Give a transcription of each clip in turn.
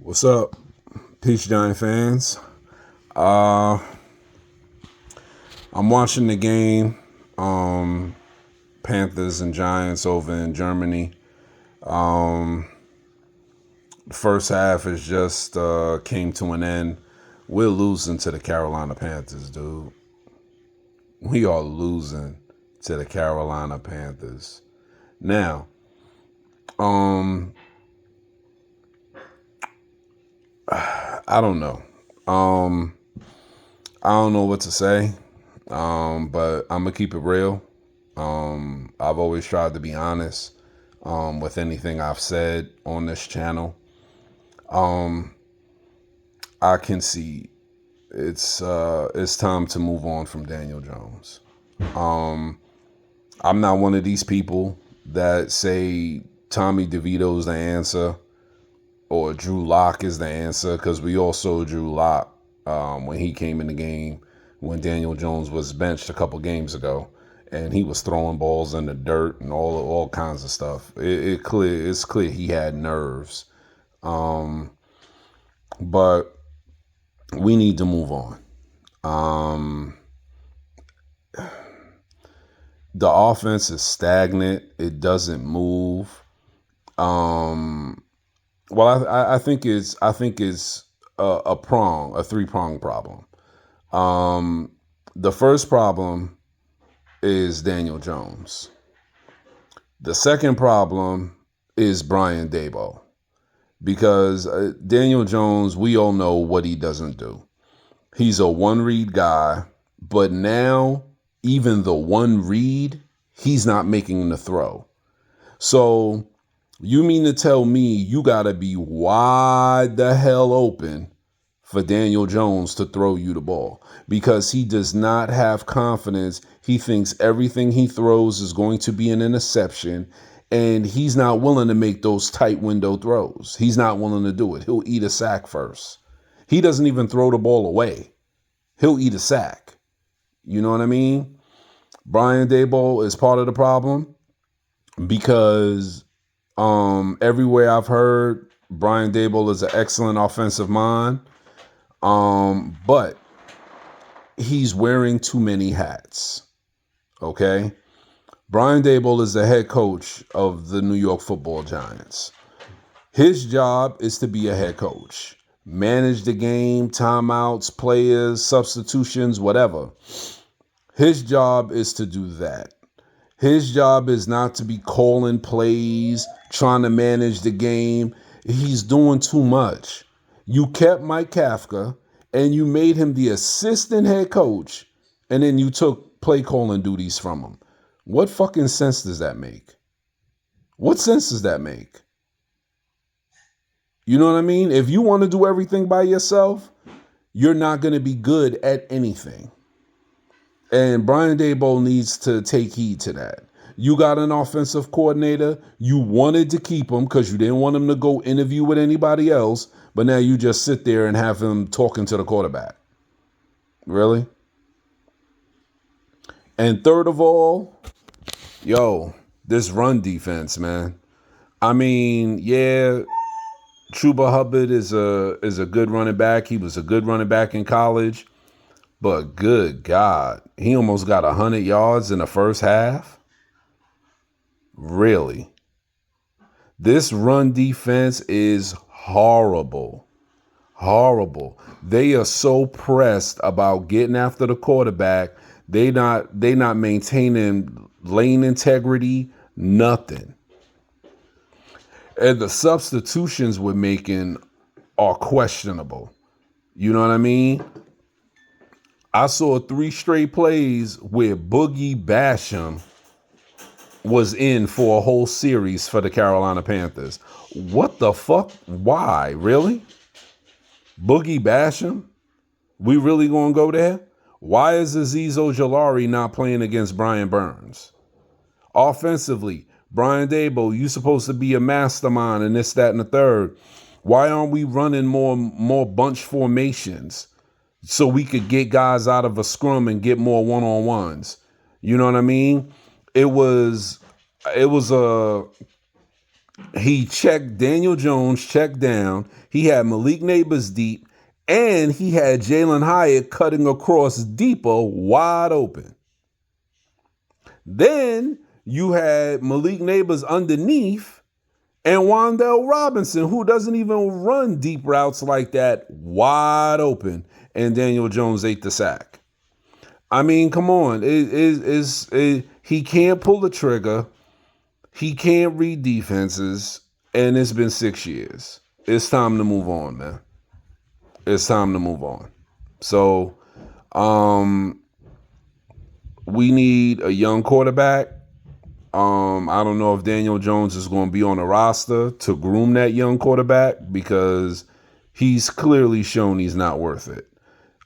What's up, Peach Giant fans? Uh, I'm watching the game, Panthers and Giants over in Germany. The first half is just came to an end. We're losing to the Carolina Panthers, dude. We are losing to the Carolina Panthers. Now, um, I don't know. I don't know what to say. But I'm gonna keep it real. I've always tried to be honest with anything I've said on this channel. I can see it's time to move on from Daniel Jones. I'm not one of these people that say Tommy DeVito's the answer or Drew Lock is the answer, because we all saw Drew Lock when he came in the game when Daniel Jones was benched a couple games ago, and he was throwing balls in the dirt and all kinds of stuff. It's clear he had nerves, but we need to move on. The offense is stagnant; it doesn't move. Well, I think it's a three-pronged problem. The first problem is Daniel Jones. The second problem is Brian Daboll, because Daniel Jones, we all know what he doesn't do. He's a one-read guy, but now even the one read, he's not making the throw. So you mean to tell me you got to be wide the hell open for Daniel Jones to throw you the ball, because he does not have confidence. He thinks everything he throws is going to be an interception, and he's not willing to make those tight window throws. He's not willing to do it. He'll eat a sack first. He doesn't even throw the ball away. He'll eat a sack. You know what I mean? Brian Daboll is part of the problem, because everywhere I've heard, Brian Daboll is an excellent offensive mind. But he's wearing too many hats. Okay? Brian Daboll is the head coach of the New York Football Giants. His job is to be a head coach. Manage the game, timeouts, players, substitutions, whatever. His job is to do that. His job is not to be calling plays, trying to manage the game. He's doing too much. You kept Mike Kafka and you made him the assistant head coach, and then you took play calling duties from him. What fucking sense does that make? What sense does that make? You know what I mean? If you want to do everything by yourself, you're not going to be good at anything. And Brian Daboll needs to take heed to that. You got an offensive coordinator. You wanted to keep him because you didn't want him to go interview with anybody else. But now you just sit there and have him talking to the quarterback. Really? And third of all, this run defense, man. I mean, yeah, Chuba Hubbard is a good running back. He was a good running back in college. But good God, he almost got 100 yards in the first half? Really? This run defense is horrible. Horrible. They are so pressed about getting after the quarterback. They not maintaining lane integrity, nothing. And the substitutions we're making are questionable. You know what I mean? I saw 3 straight plays where Boogie Basham was in for a whole series for the Carolina Panthers. What the fuck? Why? Really? Boogie Basham? We really gonna go there? Why is Azeez Ojulari not playing against Brian Burns? Offensively, Brian Daboll, you supposed to be a mastermind and this, that, and the third. Why aren't we running more bunch formations so we could get guys out of a scrum and get more one-on-ones? You know what I mean? It was a He checked Daniel Jones, checked down. He had Malik Neighbors deep, and he had Jalen Hyatt cutting across deeper, wide open. Then you had Malik Neighbors underneath and Wan'Dale Robinson, who doesn't even run deep routes like that, wide open. And Daniel Jones ate the sack. I mean, come on. He can't pull the trigger. He can't read defenses. And it's been 6 years. It's time to move on, man. It's time to move on. So, we need a young quarterback. I don't know if Daniel Jones is going to be on the roster to groom that young quarterback because he's clearly shown he's not worth it.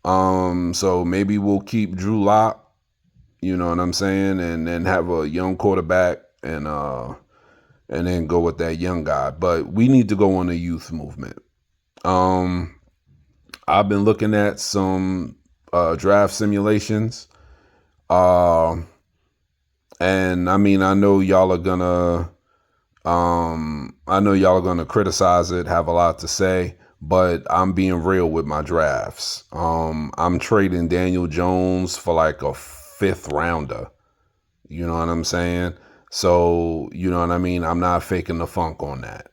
So maybe we'll keep Drew Lock, you know what I'm saying, and then have a young quarterback and then go with that young guy. But we need to go on a youth movement. I've been looking at some draft simulations. And I mean, I know y'all are gonna criticize it, have a lot to say, but I'm being real with my drafts. I'm trading Daniel Jones for like a 5th rounder. You know what I'm saying? So, you know what I mean? I'm not faking the funk on that.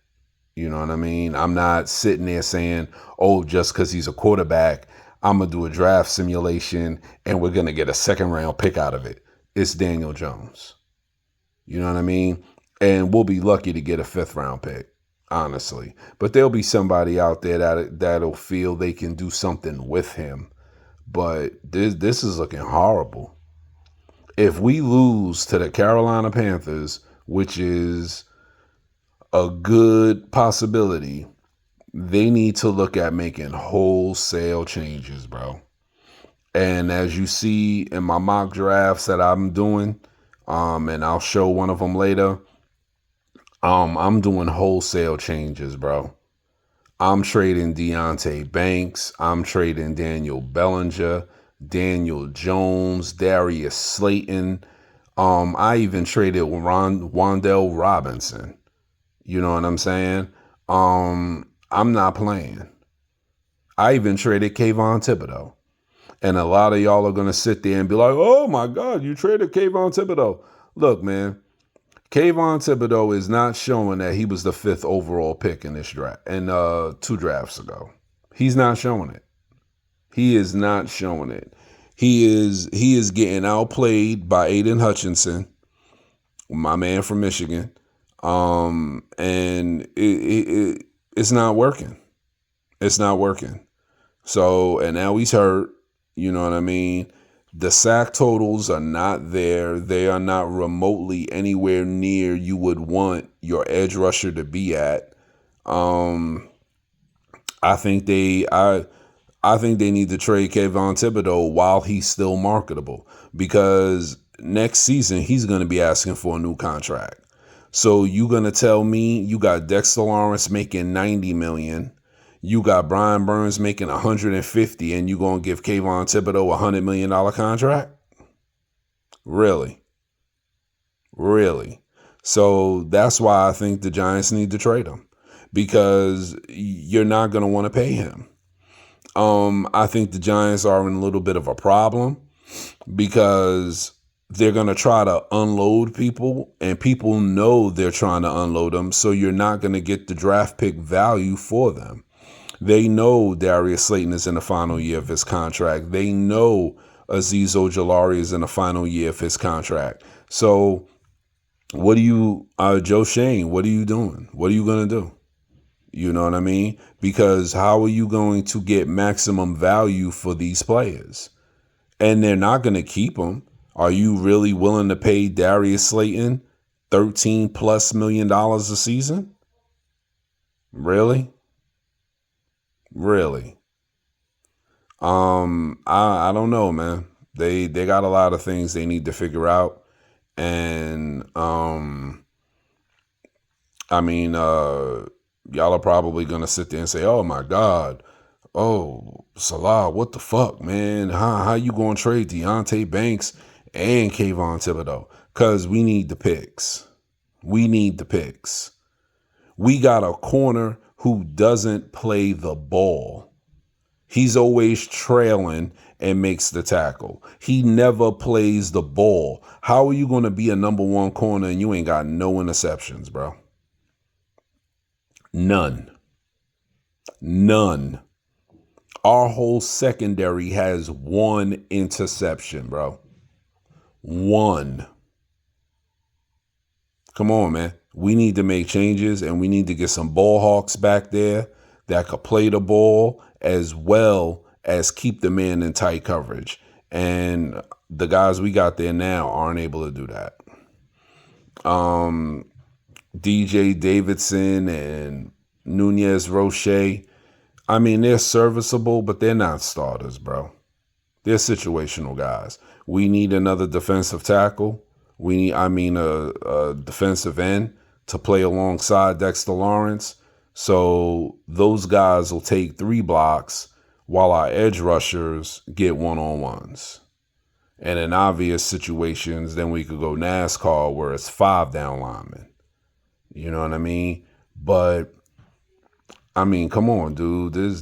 You know what I mean? I'm not sitting there saying, oh, just because he's a quarterback, I'm going to do a draft simulation and we're going to get a 2nd round pick out of it. It's Daniel Jones. You know what I mean? And we'll be lucky to get a 5th round pick, honestly. But there'll be somebody out there that'll feel they can do something with him. But this is looking horrible. If we lose to the Carolina Panthers, which is a good possibility, they need to look at making wholesale changes, bro. And as you see in my mock drafts that I'm doing, and I'll show one of them later, I'm doing wholesale changes, bro. I'm trading Deonte Banks. I'm trading Daniel Bellinger, Daniel Jones, Darius Slayton. I even traded Wan'Dale Robinson. You know what I'm saying? I'm not playing. I even traded Kayvon Thibodeau. And a lot of y'all are going to sit there and be like, oh my God, you traded Kayvon Thibodeau. Look, man, Kayvon Thibodeau is not showing that he was the 5th overall pick in this draft and 2 drafts ago. He's not showing it. He is not showing it. He is getting outplayed by Aiden Hutchinson, my man from Michigan. And it's not working. It's not working. So, and now he's hurt. You know what I mean? The sack totals are not there. They are not remotely anywhere near you would want your edge rusher to be at. I think they need to trade Kayvon Thibodeau while he's still marketable, because next season he's going to be asking for a new contract. So you going to tell me you got Dexter Lawrence making $90 million, you got Brian Burns making $150, and you going to give Kayvon Thibodeau a $100 million contract? Really? Really? So that's why I think the Giants need to trade him, because you're not going to want to pay him. I think the Giants are in a little bit of a problem because they're going to try to unload people, and people know they're trying to unload them. So you're not going to get the draft pick value for them. They know Darius Slayton is in the final year of his contract. They know Azeez Ojulari is in the final year of his contract. So what do you, Joe Shane, what are you doing? What are you going to do? You know what I mean? Because how are you going to get maximum value for these players? And they're not going to keep them. Are you really willing to pay Darius Slayton $13+ million a season? Really? Really? I don't know, man. They got a lot of things they need to figure out. And I mean, y'all are probably gonna sit there and say, oh my God, oh Salah, what the fuck, man? How you gonna trade Deonte Banks and Kayvon Thibodeau? Because we need the picks. We need the picks. We got a corner who doesn't play the ball. He's always trailing and makes the tackle. He never plays the ball. How are you going to be a number one corner and you ain't got no interceptions, bro? None. None. Our whole secondary has one interception, bro. One. Come on, man. We need to make changes, and we need to get some ball hawks back there that could play the ball as well as keep the man in tight coverage. And the guys we got there now aren't able to do that. DJ Davidson and Nunez Roche, I mean, they're serviceable, but they're not starters, bro. They're situational guys. We need another defensive tackle. We need, a defensive end to play alongside Dexter Lawrence. So those guys will take 3 blocks while our edge rushers get one-on-ones. And in obvious situations, then we could go NASCAR where it's 5 down linemen. You know what I mean? But I mean, come on, dude. This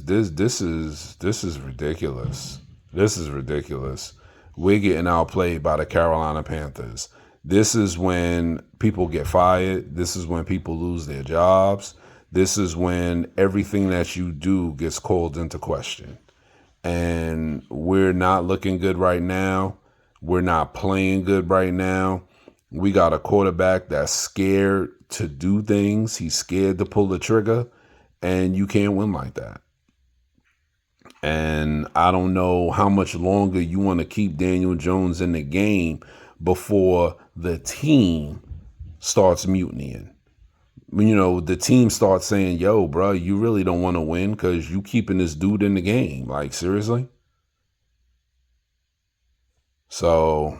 is ridiculous. This is ridiculous. We're getting outplayed by the Carolina Panthers. This is when people get fired. This is when people lose their jobs. This is when everything that you do gets called into question. And we're not looking good right now. We're not playing good right now. We got a quarterback that's scared to do things. He's scared to pull the trigger. And you can't win like that. And I don't know how much longer you want to keep Daniel Jones in the game before the team starts mutinying. You know, the team starts saying, yo, bro, you really don't want to win because you keeping this dude in the game. Like, seriously? So,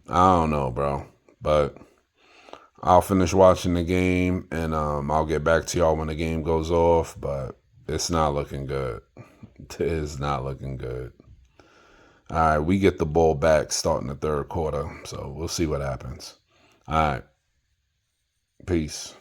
I don't know, bro. But I'll finish watching the game and I'll get back to y'all when the game goes off. But it's not looking good. It is not looking good. All right, we get the ball back starting the third quarter. So we'll see what happens. All right. Peace.